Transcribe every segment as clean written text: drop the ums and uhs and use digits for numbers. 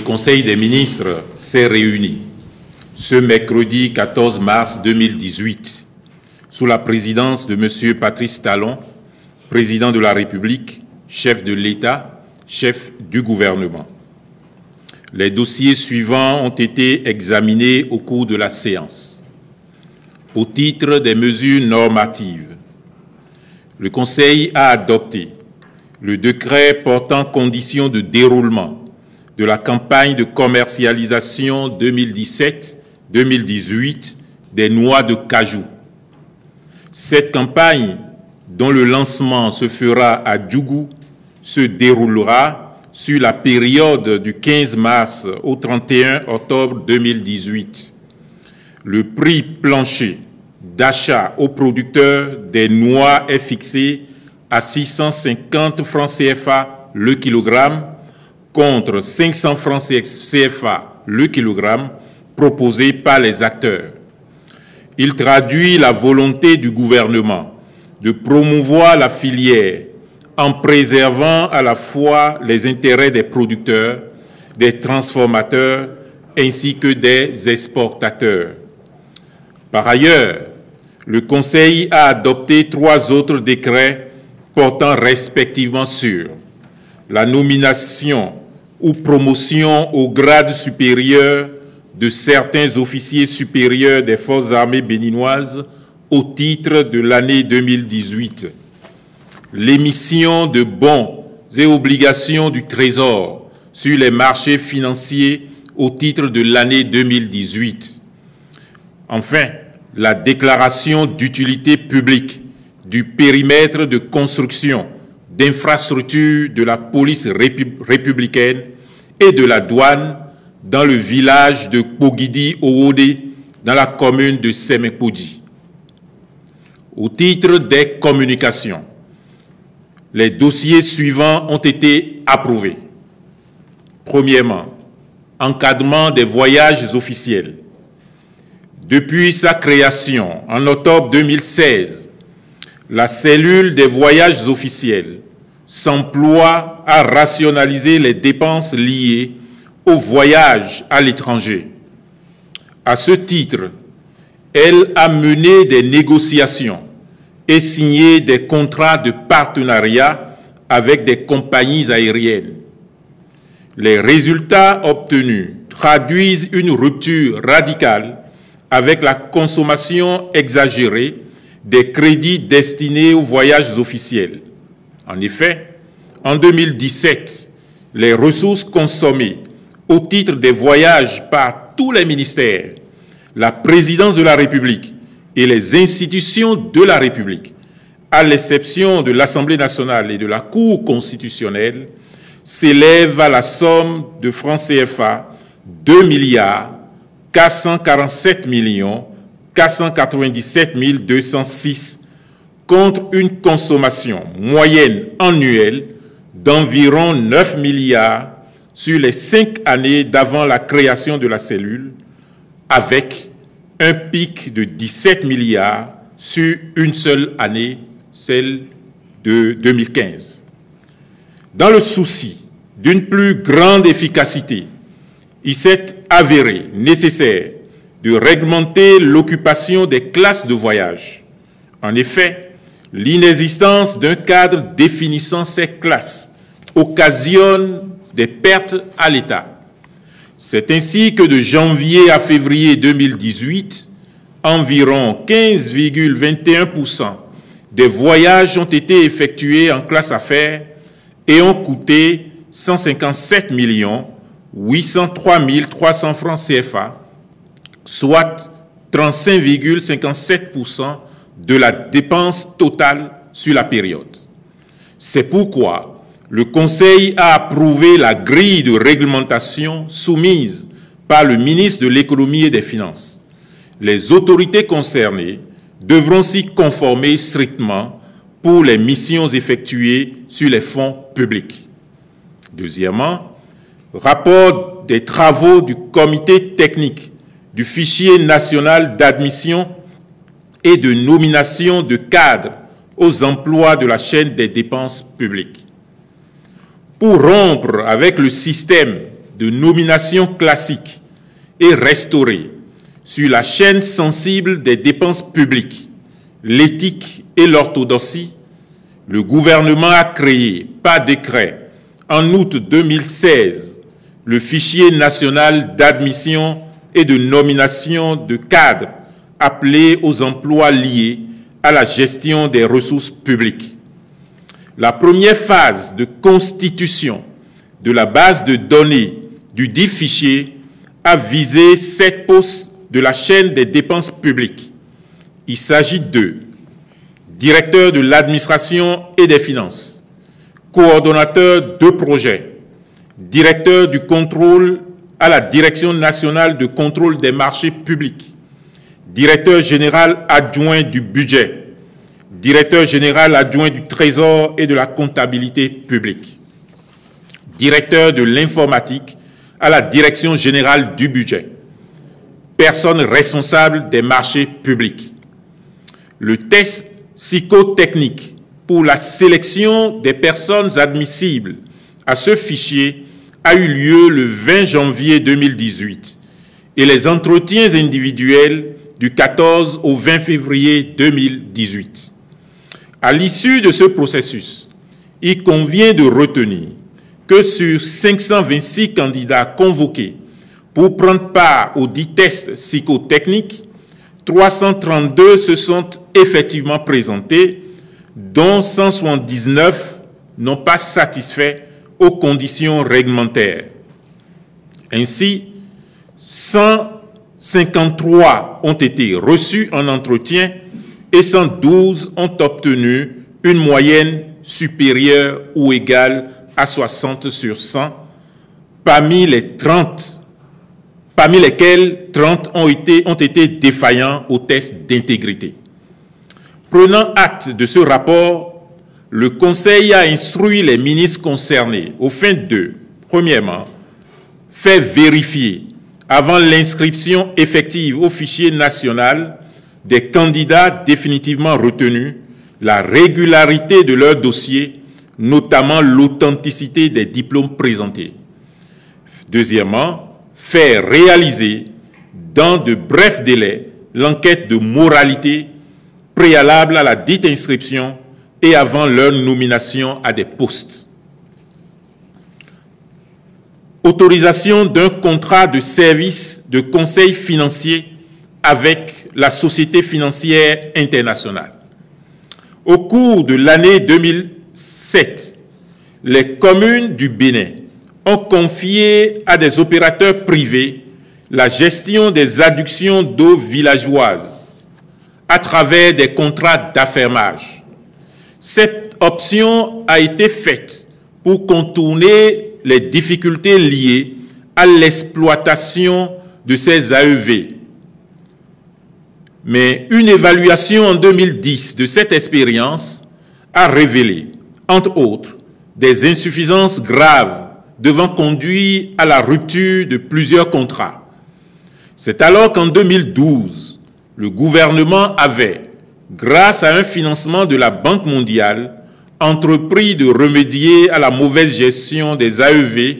Conseil des ministres s'est réuni ce mercredi 14 mars 2018 sous la présidence de M. Patrice Talon, président de la République, chef de l'État, chef du gouvernement. Les dossiers suivants ont été examinés au cours de la séance. Au titre des mesures normatives, le Conseil a adopté le décret portant conditions de déroulement de la campagne de commercialisation 2017-2018 des noix de cajou. Cette campagne, dont le lancement se fera à Djougou, se déroulera sur la période du 15 mars au 31 octobre 2018. Le prix plancher d'achat aux producteurs des noix est fixé à 650 francs CFA le kilogramme contre 500 francs CFA le kilogramme proposé par les acteurs. Il traduit la volonté du gouvernement de promouvoir la filière en préservant à la fois les intérêts des producteurs, des transformateurs ainsi que des exportateurs. Par ailleurs, le Conseil a adopté 3 autres décrets portant respectivement sur la nomination ou promotion au grade supérieur de certains officiers supérieurs des forces armées béninoises au titre de l'année 2018, l'émission de bons et obligations du Trésor sur les marchés financiers au titre de l'année 2018. Enfin, la déclaration d'utilité publique du périmètre de construction d'infrastructures de la police républicaine et de la douane dans le village de Kpogidi-Owode, dans la commune de Semekpodji. Au titre des communications, les dossiers suivants ont été approuvés. Premièrement, encadrement des voyages officiels. Depuis sa création en octobre 2016, la cellule des voyages officiels s'emploie à rationaliser les dépenses liées au voyage à l'étranger. À ce titre, elle a mené des négociations et signé des contrats de partenariat avec des compagnies aériennes. Les résultats obtenus traduisent une rupture radicale avec la consommation exagérée des crédits destinés aux voyages officiels. En effet, en 2017, les ressources consommées au titre des voyages par tous les ministères, la présidence de la République et les institutions de la République, à l'exception de l'Assemblée nationale et de la Cour constitutionnelle, s'élèvent à la somme de francs CFA 2 447 497 206 contre une consommation moyenne annuelle d'environ 9 milliards sur les 5 années d'avant la création de la cellule, avec un pic de 17 milliards sur une seule année, celle de 2015. Dans le souci d'une plus grande efficacité, il s'est avéré nécessaire de réglementer l'occupation des classes de voyage. En effet, l'inexistence d'un cadre définissant ces classes occasionne des pertes à l'État. C'est ainsi que de janvier à février 2018, environ 15,21% des voyages ont été effectués en classe affaires et ont coûté 157 803 300 francs CFA, soit 35,57% de la dépense totale sur la période. C'est pourquoi le Conseil a approuvé la grille de réglementation soumise par le ministre de l'Économie et des Finances. Les autorités concernées devront s'y conformer strictement pour les missions effectuées sur les fonds publics. Deuxièmement, rapport des travaux du comité technique du fichier national d'admission et de nomination de cadres aux emplois de la chaîne des dépenses publiques. Pour rompre avec le système de nomination classique est restauré sur la chaîne sensible des dépenses publiques, l'éthique et l'orthodoxie, le gouvernement a créé par décret en août 2016 le fichier national d'admission et de nomination de cadres appelés aux emplois liés à la gestion des ressources publiques. La première phase de constitution de la base de données du dit fichier a visé 7 postes de la chaîne des dépenses publiques. Il s'agit de directeur de l'administration et des finances, coordonnateur de projet, directeur du contrôle à la Direction nationale de contrôle des marchés publics, directeur général adjoint du budget, directeur général adjoint du Trésor et de la comptabilité publique, directeur de l'informatique à la Direction générale du budget, personne responsable des marchés publics. Le test psychotechnique pour la sélection des personnes admissibles à ce fichier a eu lieu le 20 janvier 2018 et les entretiens individuels du 14 au 20 février 2018. À l'issue de ce processus, il convient de retenir que sur 526 candidats convoqués pour prendre part au dit test psychotechnique, 332 se sont effectivement présentés, dont 179 n'ont pas satisfait aux conditions réglementaires. Ainsi, 153 ont été reçus en entretien et 112 ont obtenu une moyenne supérieure ou égale à 60 sur 100, parmi lesquels 30 ont été défaillants au test d'intégrité. Prenant acte de ce rapport, le Conseil a instruit les ministres concernés aux fins de, premièrement, faire vérifier, avant l'inscription effective au fichier national des candidats définitivement retenus, la régularité de leur dossier, notamment l'authenticité des diplômes présentés. Deuxièmement, faire réaliser dans de brefs délais l'enquête de moralité préalable à la dite inscription et avant leur nomination à des postes. Autorisation d'un contrat de service de conseil financier avec la Société financière internationale. Au cours de l'année 2007, les communes du Bénin ont confié à des opérateurs privés la gestion des adductions d'eau villageoises à travers des contrats d'affermage. Cette option a été faite pour contourner les difficultés liées à l'exploitation de ces AEV. Mais une évaluation en 2010 de cette expérience a révélé, entre autres, des insuffisances graves devant conduire à la rupture de plusieurs contrats. C'est alors qu'en 2012, le gouvernement avait, grâce à un financement de la Banque mondiale, entrepris de remédier à la mauvaise gestion des AEV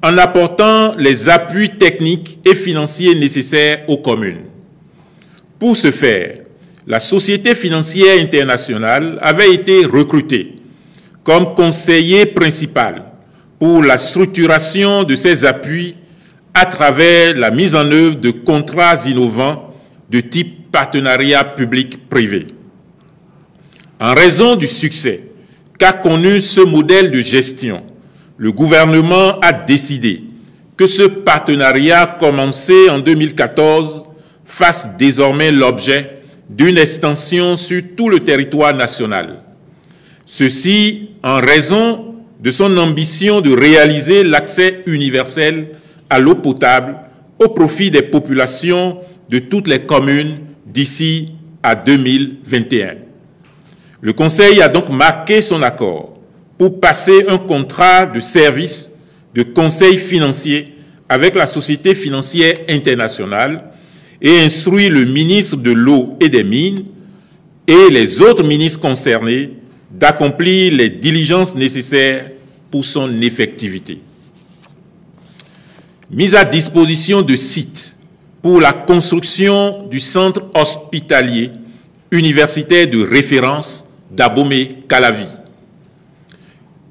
en apportant les appuis techniques et financiers nécessaires aux communes. Pour ce faire, la Société financière internationale avait été recrutée comme conseiller principal pour la structuration de ces appuis à travers la mise en œuvre de contrats innovants de type partenariat public-privé. En raison du succès qu'a connu ce modèle de gestion, le gouvernement a décidé que ce partenariat commencé en 2014 fasse désormais l'objet d'une extension sur tout le territoire national. Ceci en raison de son ambition de réaliser l'accès universel à l'eau potable au profit des populations de toutes les communes d'ici à 2021. Le Conseil a donc marqué son accord pour passer un contrat de service de conseil financier avec la Société financière internationale et instruit le ministre de l'Eau et des Mines et les autres ministres concernés d'accomplir les diligences nécessaires pour son effectivité. mise à disposition de sites pour la construction du centre hospitalier universitaire de référence d'Abomey-Calavi.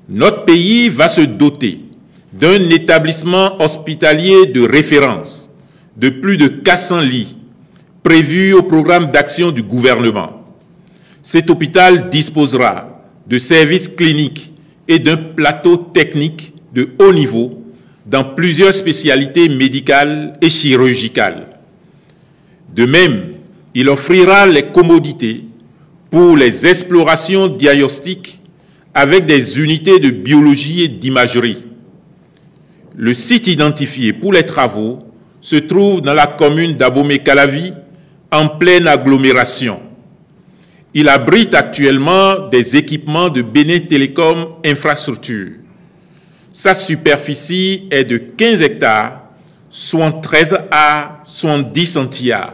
Notre pays va se doter d'un établissement hospitalier de référence de plus de 400 lits prévu au programme d'action du gouvernement. Cet hôpital disposera de services cliniques et d'un plateau technique de haut niveau dans plusieurs spécialités médicales et chirurgicales. De même, il offrira les commodités pour les explorations diagnostiques avec des unités de biologie et d'imagerie. Le site identifié pour les travaux se trouve dans la commune d'Abomey-Calavi, en pleine agglomération. Il abrite actuellement des équipements de Bénin Télécom Infrastructure. Sa superficie est de 15 hectares, soit 13 à 70 centiares.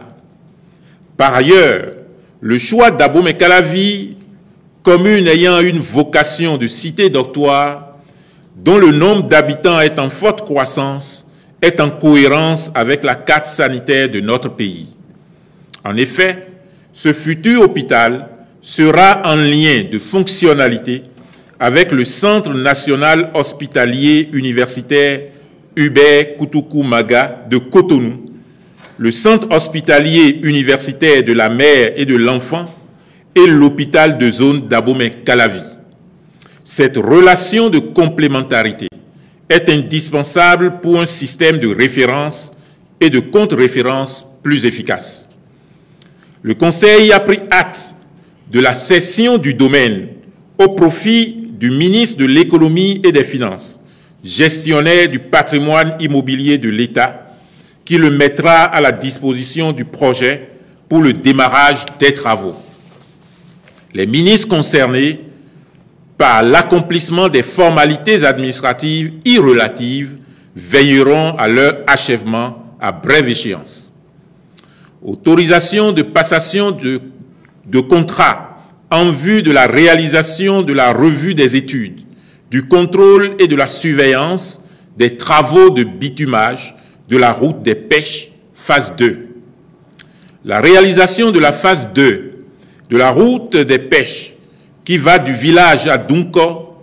Par ailleurs, le choix d'Abomey-Calavi, commune ayant une vocation de cité doctoire, dont le nombre d'habitants est en forte croissance, est en cohérence avec la carte sanitaire de notre pays. En effet, ce futur hôpital sera en lien de fonctionnalité avec le Centre national hospitalier universitaire Hubert Koutoukou-Maga de Cotonou, le Centre hospitalier universitaire de la mère et de l'enfant et l'hôpital de zone d'Abomey-Calavi. Cette relation de complémentarité est indispensable pour un système de référence et de contre-référence plus efficace. Le Conseil a pris acte de la cession du domaine au profit du ministre de l'Économie et des Finances, gestionnaire du patrimoine immobilier de l'État, qui le mettra à la disposition du projet pour le démarrage des travaux. Les ministres concernés, par l'accomplissement des formalités administratives irrelatives, veilleront à leur achèvement à brève échéance. Autorisation de passation de contrat en vue de la réalisation de la revue des études, du contrôle et de la surveillance des travaux de bitumage de la route des pêches, phase 2. La réalisation de la phase 2 de la route des pêches qui va du village à Dunko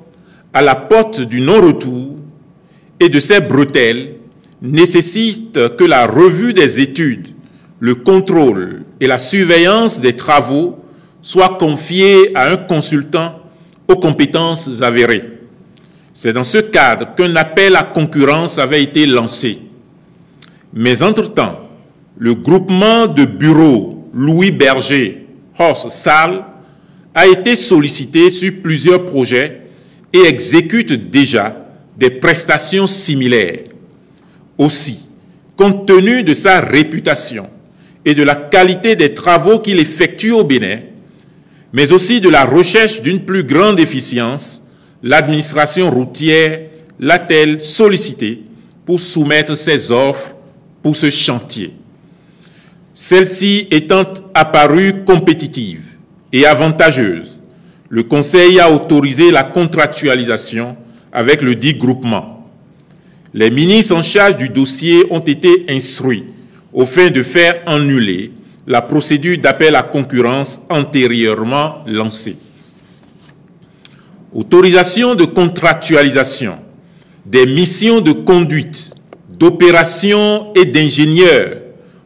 à la porte du non-retour et de ces bretelles nécessite que la revue des études, le contrôle et la surveillance des travaux soient confiés à un consultant aux compétences avérées. C'est dans ce cadre qu'un appel à concurrence avait été lancé. Mais entre-temps, le groupement de bureaux Louis Berger, Horst Saal, a été sollicité sur plusieurs projets et exécute déjà des prestations similaires. Aussi, compte tenu de sa réputation et de la qualité des travaux qu'il effectue au Bénin, mais aussi de la recherche d'une plus grande efficience, l'administration routière l'a-t-elle sollicité pour soumettre ses offres pour ce chantier. Celle-ci étant apparue compétitive et avantageuse, le Conseil a autorisé la contractualisation avec le dit groupement. Les ministres en charge du dossier ont été instruits au fin de faire annuler la procédure d'appel à concurrence antérieurement lancée. Autorisation de contractualisation des missions de conduite, d'opération et d'ingénieurs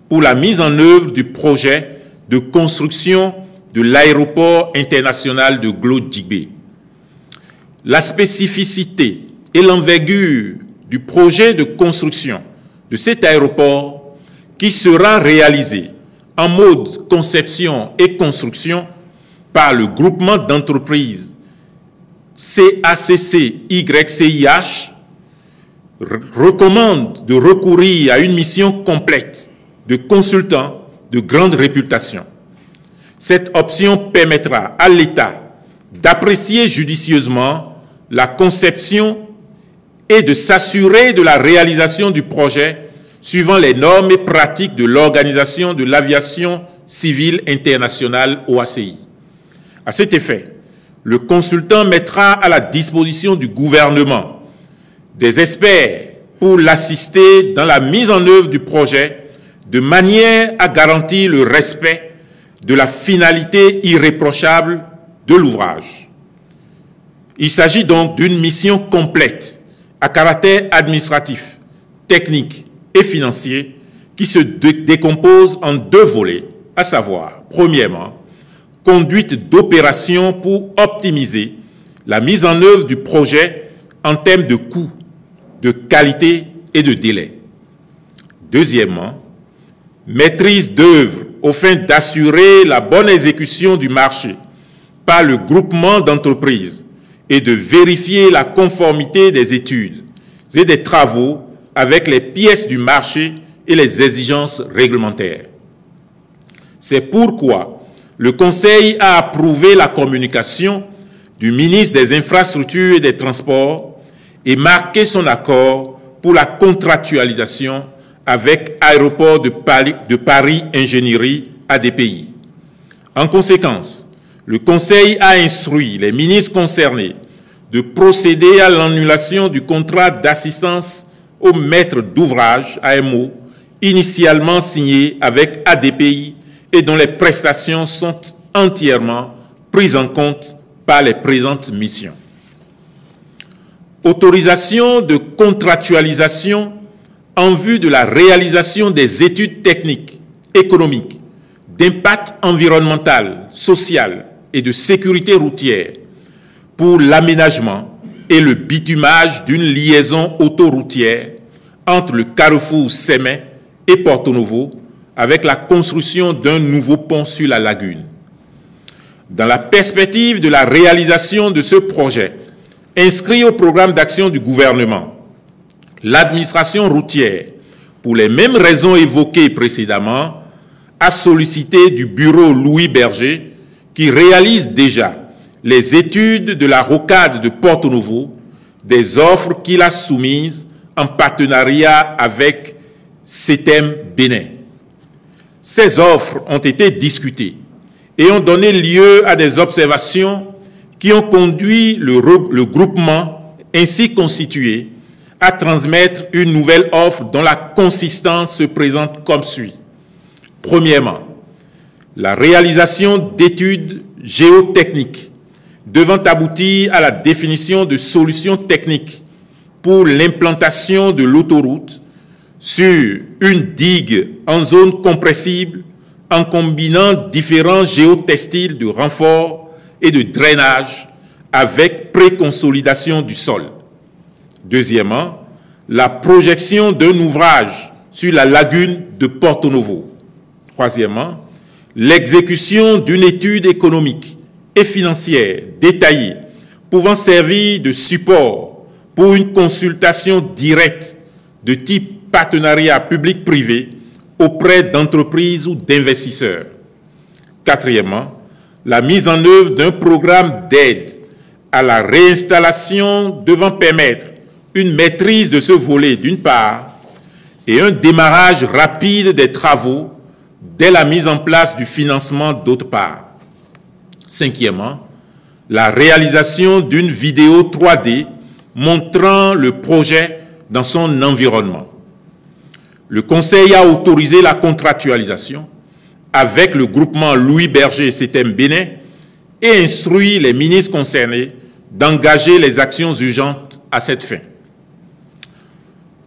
pour la mise en œuvre du projet de construction de l'aéroport international de Glo-Djibé. La spécificité et l'envergure du projet de construction de cet aéroport qui sera réalisé en mode conception et construction par le groupement d'entreprises CACC-YCIH recommande de recourir à une mission complète de consultants de grande réputation. Cette option permettra à l'État d'apprécier judicieusement la conception et de s'assurer de la réalisation du projet suivant les normes et pratiques de l'Organisation de l'aviation civile internationale OACI. À cet effet, le consultant mettra à la disposition du gouvernement des experts pour l'assister dans la mise en œuvre du projet de manière à garantir le respect de la finalité irréprochable de l'ouvrage. Il s'agit donc d'une mission complète à caractère administratif, technique et financier qui se décompose en deux volets, à savoir, premièrement, conduite d'opérations pour optimiser la mise en œuvre du projet en termes de coûts, de qualité et de délai. Deuxièmement, maîtrise d'œuvre au fin d'assurer la bonne exécution du marché par le groupement d'entreprises et de vérifier la conformité des études et des travaux avec les pièces du marché et les exigences réglementaires. C'est pourquoi le Conseil a approuvé la communication du ministre des Infrastructures et des Transports et marqué son accord pour la contractualisation avec Aéroports de Paris Ingénierie ADPI. En conséquence, le Conseil a instruit les ministres concernés de procéder à l'annulation du contrat d'assistance au maître d'ouvrage AMO initialement signé avec ADPI et dont les prestations sont entièrement prises en compte par les présentes missions. Autorisation de contractualisation en vue de la réalisation des études techniques, économiques, d'impact environnemental, social et de sécurité routière pour l'aménagement et le bitumage d'une liaison autoroutière entre le carrefour Sémé et Porto Novo avec la construction d'un nouveau pont sur la lagune. Dans la perspective de la réalisation de ce projet, inscrit au programme d'action du gouvernement, l'administration routière, pour les mêmes raisons évoquées précédemment, a sollicité du bureau Louis Berger, qui réalise déjà les études de la rocade de Porto Novo, des offres qu'il a soumises en partenariat avec CETEM Bénin. Ces offres ont été discutées et ont donné lieu à des observations qui ont conduit le groupement ainsi constitué à transmettre une nouvelle offre dont la consistance se présente comme suit. Premièrement, la réalisation d'études géotechniques devant aboutir à la définition de solutions techniques pour l'implantation de l'autoroute sur une digue en zone compressible en combinant différents géotextiles de renfort et de drainage avec préconsolidation du sol. Deuxièmement, la projection d'un ouvrage sur la lagune de Porto Novo. Troisièmement, l'exécution d'une étude économique et financière détaillée pouvant servir de support pour une consultation directe de type partenariat public-privé auprès d'entreprises ou d'investisseurs. Quatrièmement, la mise en œuvre d'un programme d'aide à la réinstallation devant permettre une maîtrise de ce volet d'une part et un démarrage rapide des travaux dès la mise en place du financement d'autre part. Cinquièmement, la réalisation d'une vidéo 3D montrant le projet dans son environnement. Le Conseil a autorisé la contractualisation avec le groupement Louis Berger et CETEM Bénin et instruit les ministres concernés d'engager les actions urgentes à cette fin.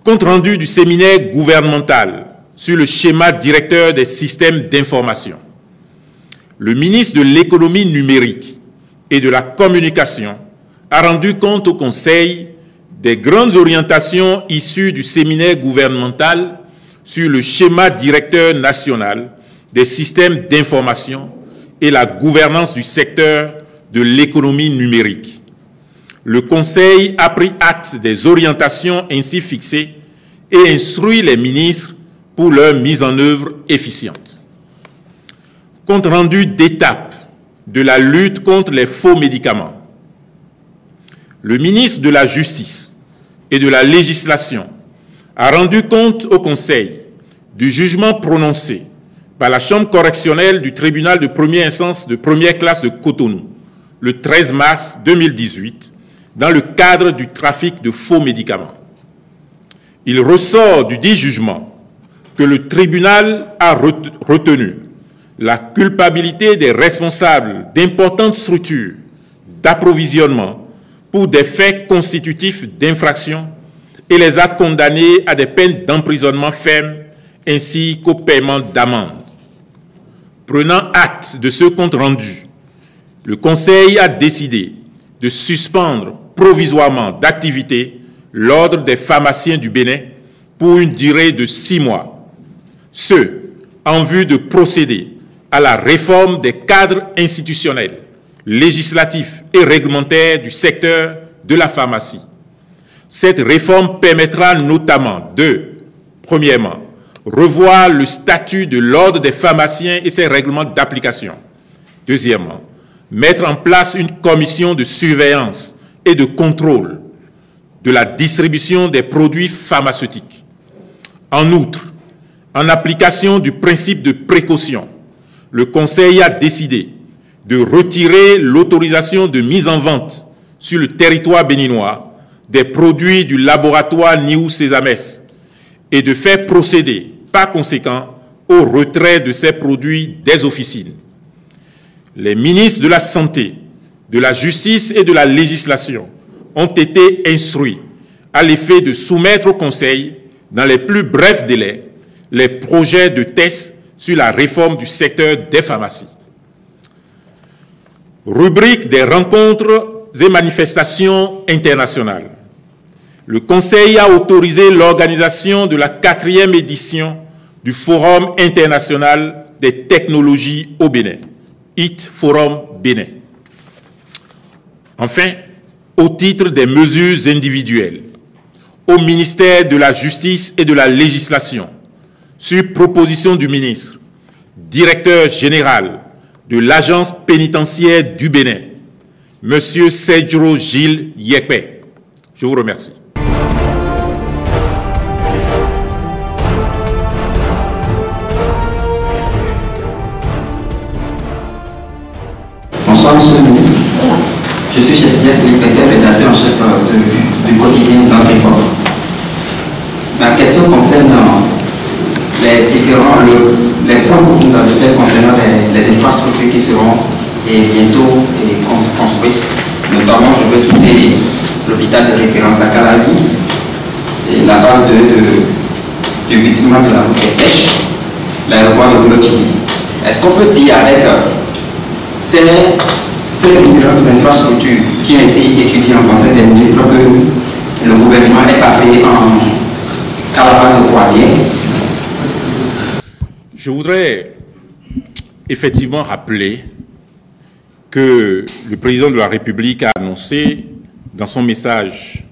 Compte rendu du séminaire gouvernemental sur le schéma directeur des systèmes d'information. Le ministre de l'économie numérique et de la communication a rendu compte au Conseil des grandes orientations issues du séminaire gouvernemental sur le schéma directeur national des systèmes d'information et la gouvernance du secteur de l'économie numérique. Le Conseil a pris acte des orientations ainsi fixées et instruit les ministres pour leur mise en œuvre efficiente. Compte rendu d'étape de la lutte contre les faux médicaments. Le ministre de la Justice et de la Législation a rendu compte au Conseil du jugement prononcé par la Chambre correctionnelle du tribunal de première instance de première classe de Cotonou le 13 mars 2018 dans le cadre du trafic de faux médicaments. Il ressort du dit jugement que le tribunal a retenu la culpabilité des responsables d'importantes structures d'approvisionnement pour des faits constitutifs d'infraction et les a condamnés à des peines d'emprisonnement ferme ainsi qu'au paiement d'amende. Prenant acte de ce compte rendu, le Conseil a décidé de suspendre provisoirement d'activité l'Ordre des pharmaciens du Bénin pour une durée de 6 mois, ce en vue de procéder à la réforme des cadres institutionnels, législatifs et réglementaires du secteur de la pharmacie. Cette réforme permettra notamment de, premièrement, revoir le statut de l'Ordre des pharmaciens et ses règlements d'application. Deuxièmement, mettre en place une commission de surveillance et de contrôle de la distribution des produits pharmaceutiques. En outre, en application du principe de précaution, le Conseil a décidé de retirer l'autorisation de mise en vente sur le territoire béninois des produits du laboratoire Niou Sésamès et de faire procéder, par conséquent, au retrait de ces produits des officines. Les ministres de la Santé, de la Justice et de la Législation ont été instruits à l'effet de soumettre au Conseil, dans les plus brefs délais, les projets de tests sur la réforme du secteur des pharmacies. Rubrique des rencontres et manifestations internationales. Le Conseil a autorisé l'organisation de la 4e édition du Forum international des technologies au Bénin, IT Forum Bénin. Enfin, au titre des mesures individuelles, au ministère de la Justice et de la Législation, sur proposition du ministre, directeur général de l'Agence pénitentiaire du Bénin, M. Sergio Gilles Yekpe. Je vous remercie. Bonsoir, Monsieur le ministre. Je suis Chesniès Likpete, rédacteur en chef du quotidien Notre-Époque. Ma question concerne les points que vous avez fait concernant les infrastructures qui seront bientôt construites. Notamment, je veux citer l'hôpital de référence à Calavi et la base du bâtiment de la route des pêches, l'aéroport de Boulotini. Est-ce qu'on peut dire avec ces différentes infrastructures qui ont été étudiées en Conseil des ministres que le gouvernement est passé à la base de croisière? Je voudrais effectivement rappeler que le président de la République a annoncé dans son message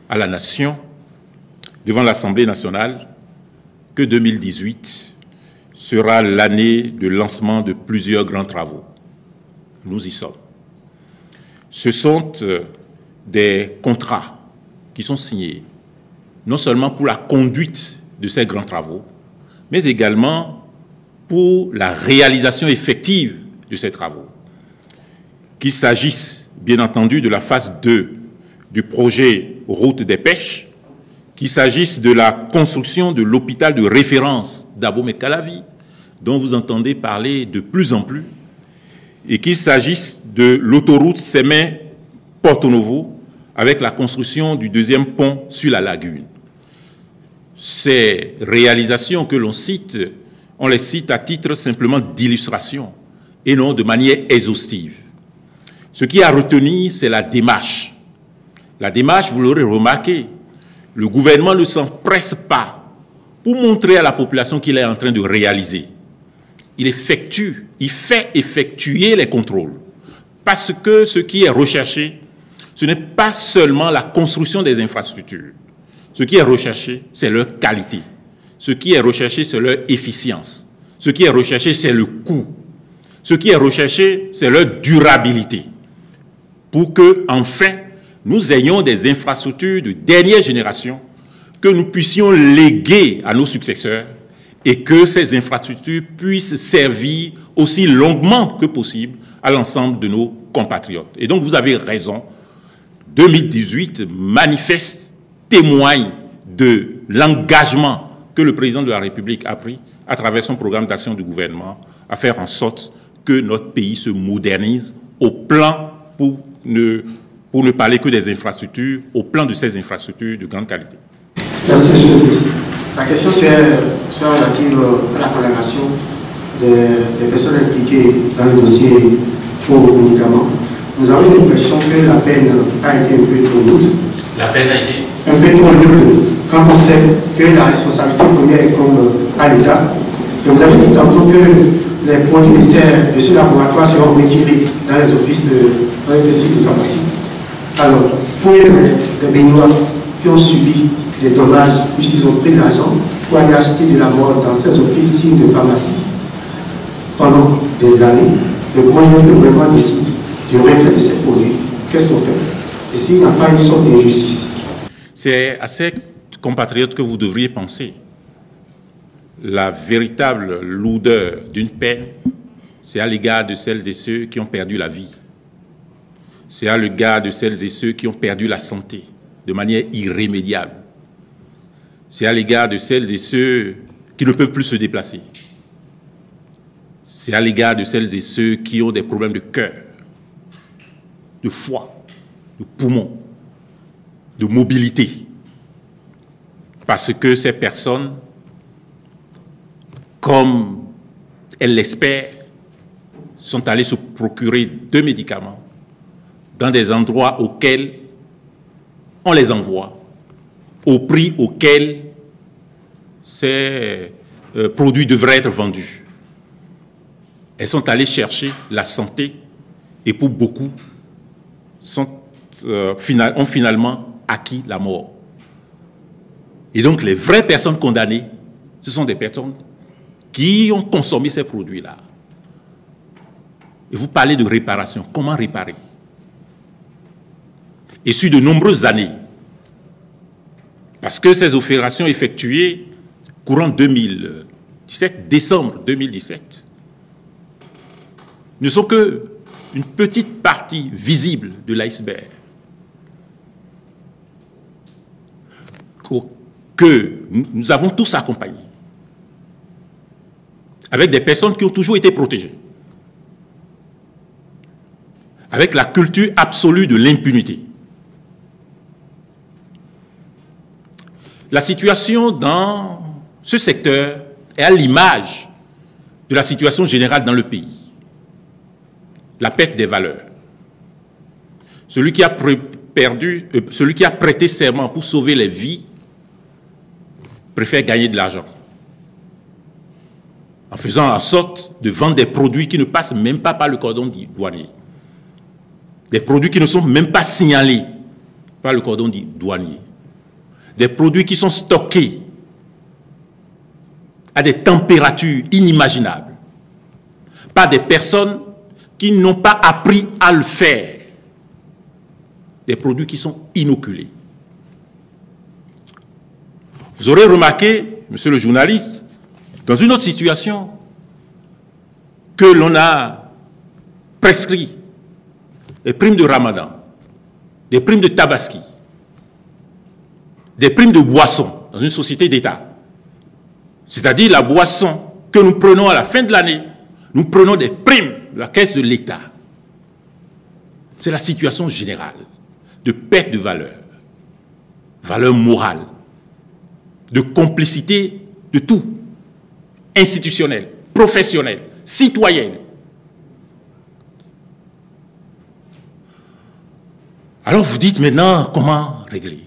à la nation devant l'Assemblée nationale que 2018 sera l'année de lancement de plusieurs grands travaux. Nous y sommes. Ce sont des contrats qui sont signés, non seulement pour la conduite de ces grands travaux, mais également pour la réalisation effective de ces travaux. Qu'il s'agisse, bien entendu, de la phase 2 du projet Route des Pêches, qu'il s'agisse de la construction de l'hôpital de référence d'Abomey-Calavi, dont vous entendez parler de plus en plus, et qu'il s'agisse de l'autoroute Sémé-Porto Novo, avec la construction du 2e pont sur la lagune. Ces réalisations que l'on cite, on les cite à titre simplement d'illustration et non de manière exhaustive. Ce qui a retenu, c'est la démarche. La démarche, vous l'aurez remarqué, le gouvernement ne s'empresse pas pour montrer à la population qu'il est en train de réaliser. Il fait effectuer les contrôles. Parce que ce qui est recherché, ce n'est pas seulement la construction des infrastructures. Ce qui est recherché, c'est leur qualité. Ce qui est recherché, c'est leur efficience. Ce qui est recherché, c'est le coût. Ce qui est recherché, c'est leur durabilité. Pour que, enfin, nous ayons des infrastructures de dernière génération que nous puissions léguer à nos successeurs et que ces infrastructures puissent servir aussi longuement que possible à l'ensemble de nos compatriotes. Et donc, vous avez raison, 2018 manifeste, témoigne de l'engagement que le président de la République a pris à travers son programme d'action du gouvernement à faire en sorte que notre pays se modernise au plan, pour ne parler que des infrastructures, au plan de ces infrastructures de grande qualité. Merci, M. le ministre. La question c'est relative à la condamnation des personnes impliquées dans le dossier faux médicaments. Nous avons l'impression que la peine a été un peu trop lourde. La peine a été un peu trop lourde quand on sait que la responsabilité première incombe à l'État. Et vous avez dit tantôt que les produits de ce laboratoire seront retirés dans les offices dans les sites de pharmacie. Alors, pour les Béninois qui ont subi des dommages, puisqu'ils ont pris de l'argent pour aller acheter de la mort dans ces officines de pharmacie pendant des années, le gouvernement décide du retrait de ces produits. Qu'est-ce qu'on fait? Et s'il n'y a pas une sorte d'injustice? C'est à ces compatriotes que vous devriez penser. La véritable lourdeur d'une peine, c'est à l'égard de celles et ceux qui ont perdu la vie. C'est à l'égard de celles et ceux qui ont perdu la santé de manière irrémédiable. C'est à l'égard de celles et ceux qui ne peuvent plus se déplacer. C'est à l'égard de celles et ceux qui ont des problèmes de cœur, de foie, de poumons, de mobilité. Parce que ces personnes, comme elles l'espèrent, sont allées se procurer de médicaments dans des endroits auxquels on les envoie, au prix auquel ces produits devraient être vendus. Elles sont allées chercher la santé et pour beaucoup ont finalement acquis la mort. Et donc les vraies personnes condamnées, ce sont des personnes qui ont consommé ces produits-là. Et vous parlez de réparation. Comment réparer? Et sur de nombreuses années, parce que ces opérations effectuées courant 2017, décembre 2017, ne sont qu'une petite partie visible de l'iceberg que nous avons tous accompagné, avec des personnes qui ont toujours été protégées, avec la culture absolue de l'impunité. La situation dans ce secteur est à l'image de la situation générale dans le pays. La perte des valeurs. Celui qui a prêté serment pour sauver les vies préfère gagner de l'argent en faisant en sorte de vendre des produits qui ne passent même pas par le cordon douanier. Des produits qui ne sont même pas signalés par le cordon douanier. Des produits qui sont stockés à des températures inimaginables par des personnes qui n'ont pas appris à le faire. Des produits qui sont inoculés. Vous aurez remarqué, monsieur le journaliste, dans une autre situation, que l'on a prescrit des primes de Ramadan, des primes de Tabaski, des primes de boisson dans une société d'État. C'est-à-dire la boisson que nous prenons à la fin de l'année, nous prenons des primes de la caisse de l'État. C'est la situation générale de perte de valeur, valeur morale, de complicité de tout, institutionnelle, professionnelle, citoyenne. Alors vous dites maintenant comment régler?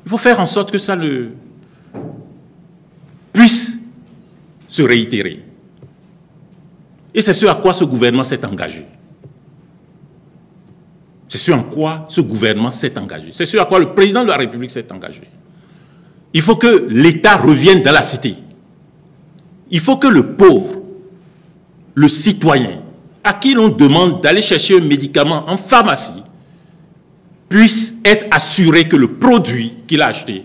Il faut faire en sorte que ça puisse se réitérer. Et c'est ce à quoi ce gouvernement s'est engagé. C'est ce en quoi ce gouvernement s'est engagé. C'est ce à quoi le président de la République s'est engagé. Il faut que l'État revienne dans la cité. Il faut que le pauvre, le citoyen, à qui l'on demande d'aller chercher un médicament en pharmacie, puisse être assuré que le produit qu'il a acheté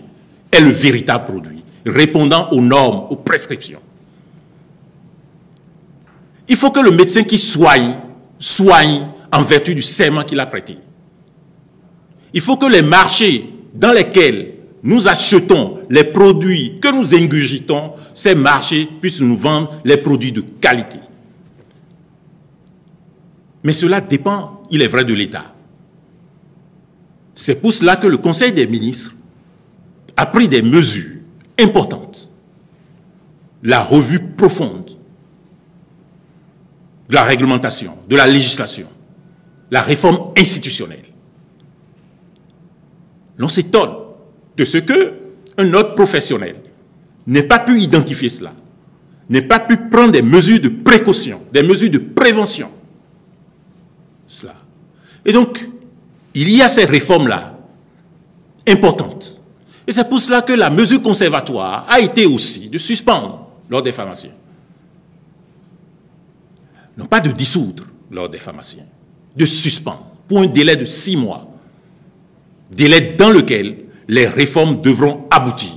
est le véritable produit, répondant aux normes, aux prescriptions. Il faut que le médecin qui soigne en vertu du serment qu'il a prêté. Il faut que les marchés dans lesquels nous achetons les produits que nous ingurgitons, ces marchés puissent nous vendre les produits de qualité. Mais cela dépend, il est vrai, de l'État. C'est pour cela que le Conseil des ministres a pris des mesures importantes. La revue profonde de la réglementation, de la législation, la réforme institutionnelle. L'on s'étonne de ce qu'un autre professionnel n'ait pas pu identifier cela, n'ait pas pu prendre des mesures de précaution, des mesures de prévention. Cela. Et donc, il y a ces réformes-là importantes. Et c'est pour cela que la mesure conservatoire a été aussi de suspendre l'ordre des pharmaciens. Non pas de dissoudre l'ordre des pharmaciens, de suspendre pour un délai de 6 mois, délai dans lequel les réformes devront aboutir.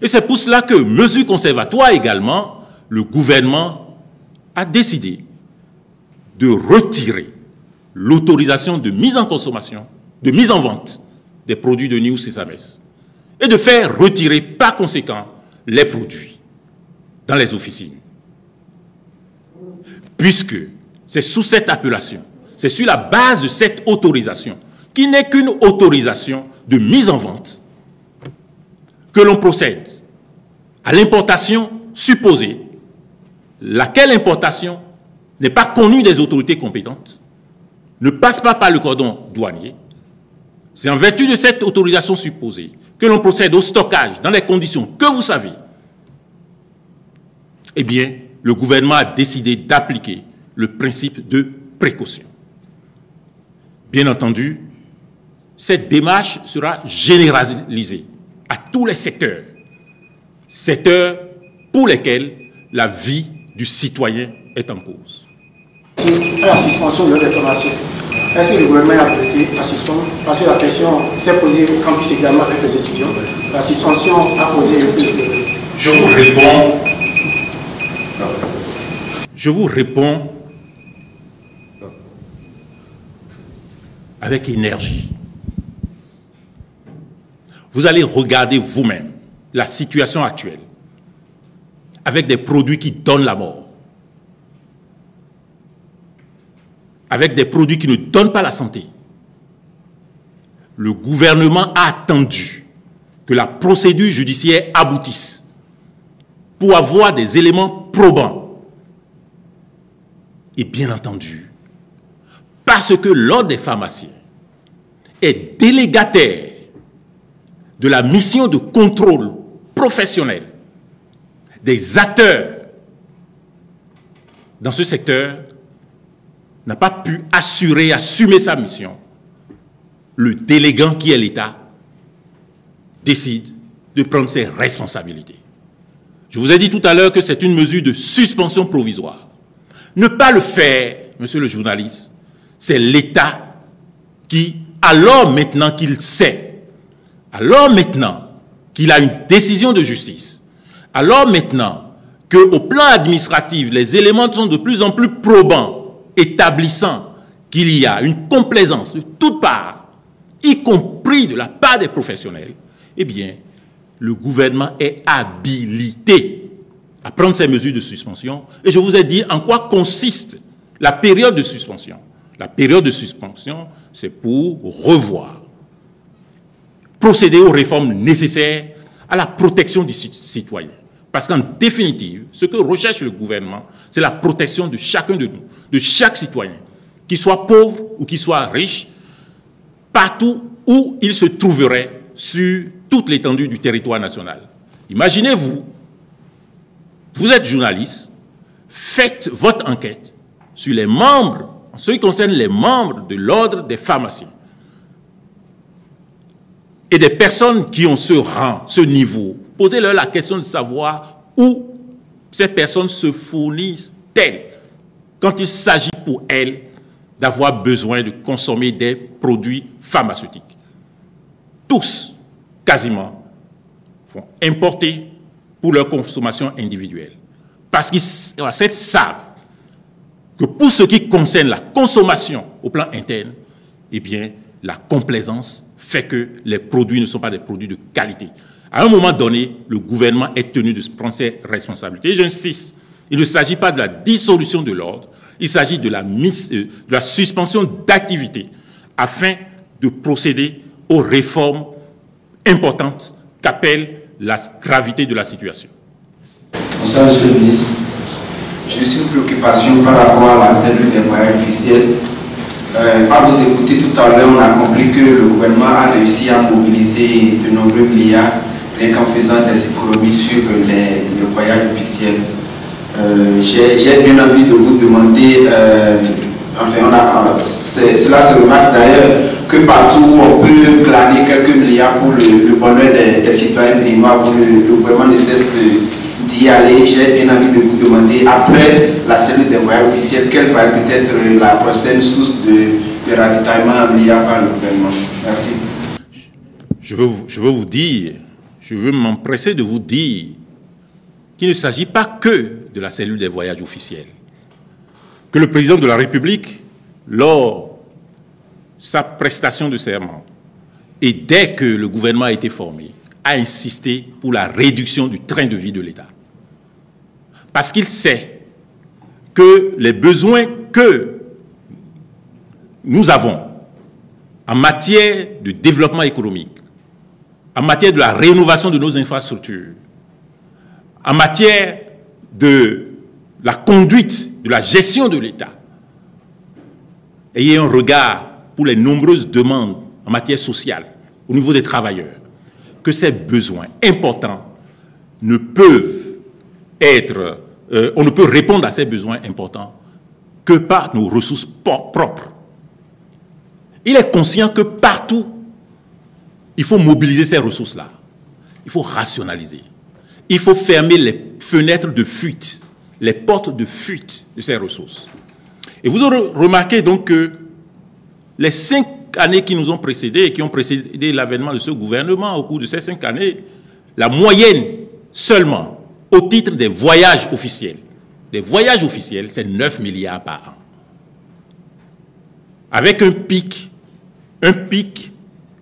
Et c'est pour cela que, mesure conservatoire également, le gouvernement a décidé de retirer l'autorisation de mise en consommation, de mise en vente des produits de News Sesames et de faire retirer par conséquent les produits dans les officines. Puisque c'est sous cette appellation, c'est sur la base de cette autorisation, qui n'est qu'une autorisation de mise en vente, que l'on procède à l'importation supposée, laquelle importation n'est pas connue des autorités compétentes, ne passe pas par le cordon douanier. C'est en vertu de cette autorisation supposée que l'on procède au stockage dans les conditions que vous savez. Eh bien, le gouvernement a décidé d'appliquer le principe de précaution. Bien entendu, cette démarche sera généralisée à tous les secteurs pour lesquels la vie du citoyen est en cause. À la suspension de l'ordre des pharmaciens, est-ce que le gouvernement a prêté à suspendre? Parce que la question s'est posée au campus également avec les étudiants. La suspension a posé le plus. Je vous réponds. Je vous réponds avec énergie. Vous allez regarder vous-même la situation actuelle avec des produits qui donnent la mort, avec des produits qui ne donnent pas la santé. Le gouvernement a attendu que la procédure judiciaire aboutisse pour avoir des éléments probants. Et bien entendu, parce que l'ordre des pharmaciens est délégataire de la mission de contrôle professionnel des acteurs dans ce secteur, n'a pas pu assumer sa mission. Le délégant qui est l'État décide de prendre ses responsabilités. Je vous ai dit tout à l'heure que c'est une mesure de suspension provisoire. Ne pas le faire, monsieur le journaliste, c'est l'État qui, alors maintenant qu'il sait, alors maintenant qu'il a une décision de justice, alors maintenant qu'au plan administratif, les éléments sont de plus en plus probants, établissant qu'il y a une complaisance de toutes parts, y compris de la part des professionnels, eh bien, le gouvernement est habilité à prendre ces mesures de suspension. Et je vous ai dit en quoi consiste la période de suspension. La période de suspension, c'est pour revoir, procéder aux réformes nécessaires à la protection du citoyen. Parce qu'en définitive, ce que recherche le gouvernement, c'est la protection de chacun de nous, de chaque citoyen, qu'il soit pauvre ou qu'il soit riche, partout où il se trouverait sur toute l'étendue du territoire national. Imaginez-vous, vous êtes journaliste, faites votre enquête sur les membres, en ce qui concerne les membres de l'ordre des pharmaciens et des personnes qui ont ce rang, ce niveau. Posez-leur la question de savoir où ces personnes se fournissent-elles quand il s'agit pour elles d'avoir besoin de consommer des produits pharmaceutiques. Tous, quasiment, font importer pour leur consommation individuelle. Parce qu'ils savent que pour ce qui concerne la consommation au plan interne, eh bien, la complaisance fait que les produits ne sont pas des produits de qualité. À un moment donné, le gouvernement est tenu de prendre ses responsabilités. Et j'insiste, il ne s'agit pas de la dissolution de l'ordre, il s'agit de la suspension d'activité afin de procéder aux réformes importantes qu'appelle la gravité de la situation. Bonsoir, Monsieur le ministre. J'ai aussi une préoccupation par rapport à la cellule des voyages officiels. Par vous écouter tout à l'heure, on a compris que le gouvernement a réussi à mobiliser de nombreux milliards rien qu'en faisant des économies sur les voyages officiels. J'ai bien envie de vous demander, cela se remarque d'ailleurs que partout où on peut planer quelques milliards pour le bonheur des citoyens béninois, le gouvernement ne cesse d'y aller. J'ai bien envie de vous demander, après la cellule des voyages officiels, quelle va être peut-être la prochaine source de ravitaillement en milliards par le gouvernement? Merci. Je veux m'empresser de vous dire qu'il ne s'agit pas que de la cellule des voyages officiels. Que le président de la République, lors de sa prestation de serment, et dès que le gouvernement a été formé, a insisté pour la réduction du train de vie de l'État. Parce qu'il sait que les besoins que nous avons en matière de développement économique, en matière de la rénovation de nos infrastructures, en matière de la conduite, de la gestion de l'État, ayez un regard pour les nombreuses demandes en matière sociale, au niveau des travailleurs, que ces besoins importants ne peuvent être, on ne peut répondre à ces besoins importants que par nos ressources propres. Il est conscient que partout, il faut mobiliser ces ressources-là. Il faut rationaliser. Il faut fermer les fenêtres de fuite, les portes de fuite de ces ressources. Et vous aurez remarqué donc que les 5 années qui nous ont précédés et qui ont précédé l'avènement de ce gouvernement, au cours de ces 5 années, la moyenne seulement au titre des voyages officiels, c'est 9 milliards par an. Avec un pic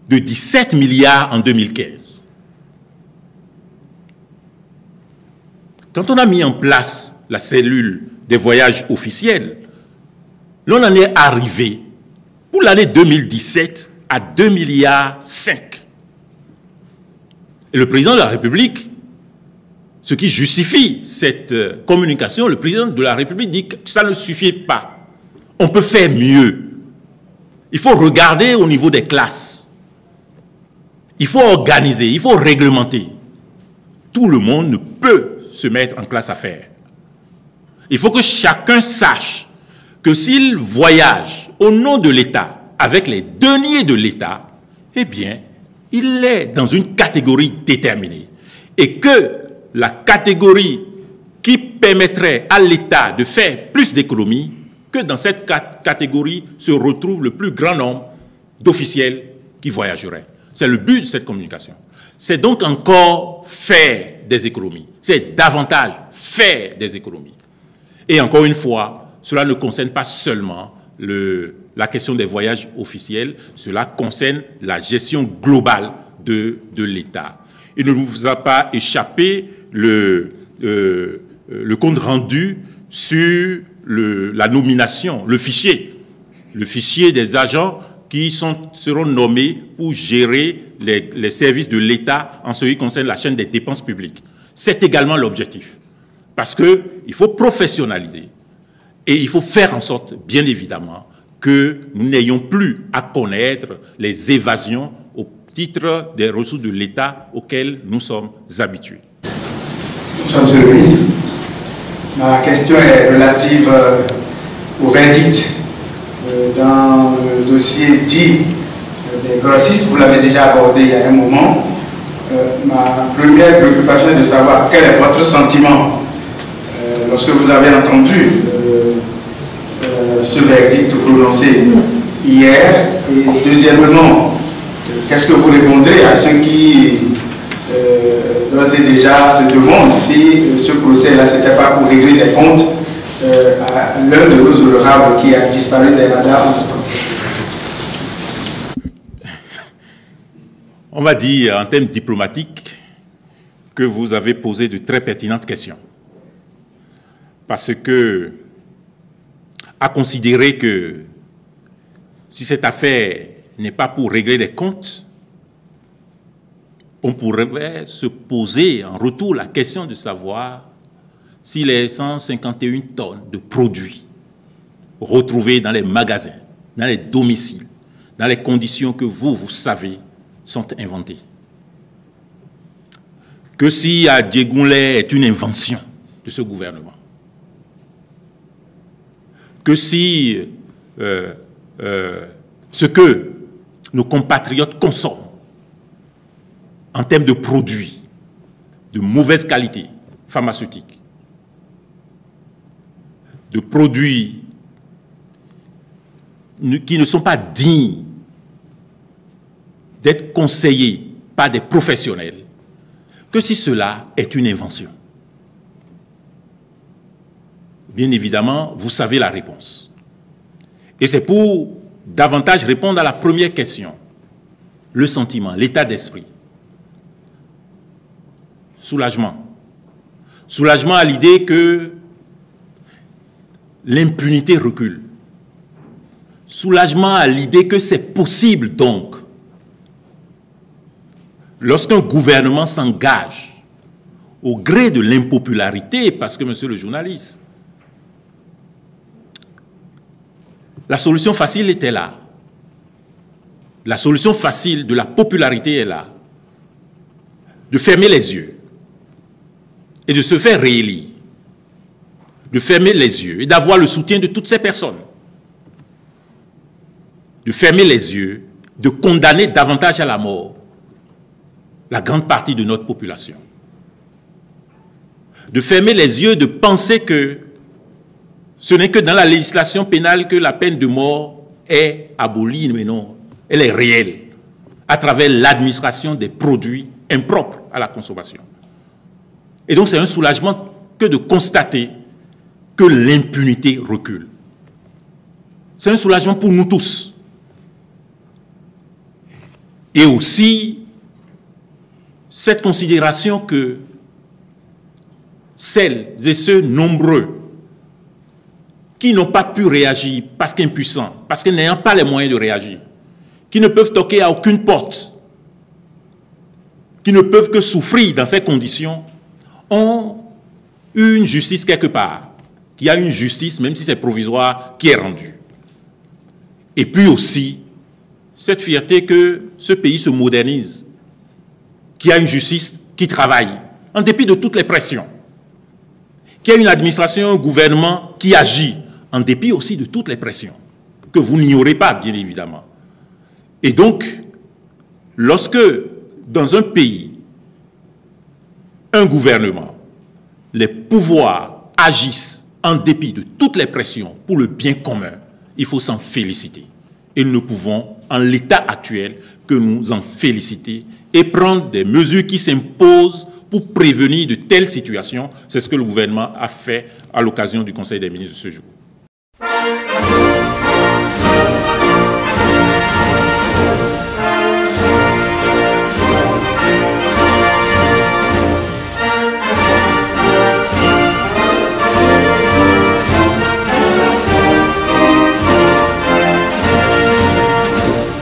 de 17 milliards en 2015. Quand on a mis en place la cellule des voyages officiels, l'on en est arrivé pour l'année 2017 à 2 milliards 5. Et le président de la République, ce qui justifie cette communication, le président de la République dit que ça ne suffit pas. On peut faire mieux. Il faut regarder au niveau des classes. Il faut organiser, il faut réglementer. Tout le monde ne peut se mettre en classe à faire. Il faut que chacun sache que s'il voyage au nom de l'État, avec les deniers de l'État, eh bien, il est dans une catégorie déterminée. Et que la catégorie qui permettrait à l'État de faire plus d'économies, que dans cette catégorie se retrouve le plus grand nombre d'officiels qui voyageraient. C'est le but de cette communication. C'est donc encore faire des économies. C'est davantage faire des économies. Et encore une fois, cela ne concerne pas seulement la question des voyages officiels, cela concerne la gestion globale de l'État. Il ne vous a pas échappé le compte rendu sur la nomination, le fichier des agents qui seront nommés pour gérer les services de l'État en ce qui concerne la chaîne des dépenses publiques. C'est également l'objectif. Parce qu'il faut professionnaliser et il faut faire en sorte, bien évidemment, que nous n'ayons plus à connaître les évasions au titre des ressources de l'État auxquelles nous sommes habitués. Monsieur le ministre, ma question est relative au verdict dans le dossier dit des grossistes. Vous l'avez déjà abordé il y a un moment. Ma première préoccupation est de savoir quel est votre sentiment lorsque vous avez entendu ce verdict prononcé hier. Et deuxièmement, qu'est-ce que vous répondrez à ceux qui d'ores et déjà se demandent si ce procès-là, ce n'était pas pour régler des comptes à l'un de nos honorables qui a disparu des radars entre-temps? On va dire en termes diplomatiques que vous avez posé de très pertinentes questions. Parce que, à considérer que si cette affaire n'est pas pour régler les comptes, on pourrait se poser en retour la question de savoir si les 151 tonnes de produits retrouvés dans les magasins, dans les domiciles, dans les conditions que vous savez, sont inventées. Que si Adjegunle est une invention de ce gouvernement. Que si ce que nos compatriotes consomment en termes de produits de mauvaise qualité pharmaceutique, de produits qui ne sont pas dignes d'être conseillés par des professionnels, que si cela est une invention. Bien évidemment, vous savez la réponse. Et c'est pour davantage répondre à la première question, le sentiment, l'état d'esprit. Soulagement. Soulagement à l'idée que l'impunité recule. Soulagement à l'idée que c'est possible donc, lorsqu'un gouvernement s'engage au gré de l'impopularité, parce que, monsieur le journaliste, la solution facile était là. La solution facile de la popularité est là. De fermer les yeux et de se faire réélire. De fermer les yeux et d'avoir le soutien de toutes ces personnes. De fermer les yeux, de condamner davantage à la mort la grande partie de notre population. De fermer les yeux, de penser que ce n'est que dans la législation pénale que la peine de mort est abolie, mais non, elle est réelle, à travers l'administration des produits impropres à la consommation. Et donc c'est un soulagement que de constater que l'impunité recule. C'est un soulagement pour nous tous. Et aussi cette considération que celles et ceux nombreux qui n'ont pas pu réagir parce qu'impuissants, parce qu'ils n'ayant pas les moyens de réagir, qui ne peuvent toquer à aucune porte, qui ne peuvent que souffrir dans ces conditions, ont une justice quelque part, qui a une justice, même si c'est provisoire, qui est rendue. Et puis aussi, cette fierté que ce pays se modernise, qui a une justice qui travaille, en dépit de toutes les pressions, qui a une administration, un gouvernement qui agit, en dépit aussi de toutes les pressions, que vous n'ignorez pas, bien évidemment. Et donc, lorsque, dans un pays, un gouvernement, les pouvoirs agissent en dépit de toutes les pressions pour le bien commun, il faut s'en féliciter. Et nous ne pouvons, en l'état actuel, que nous en féliciter et prendre des mesures qui s'imposent pour prévenir de telles situations. C'est ce que le gouvernement a fait à l'occasion du Conseil des ministres de ce jour.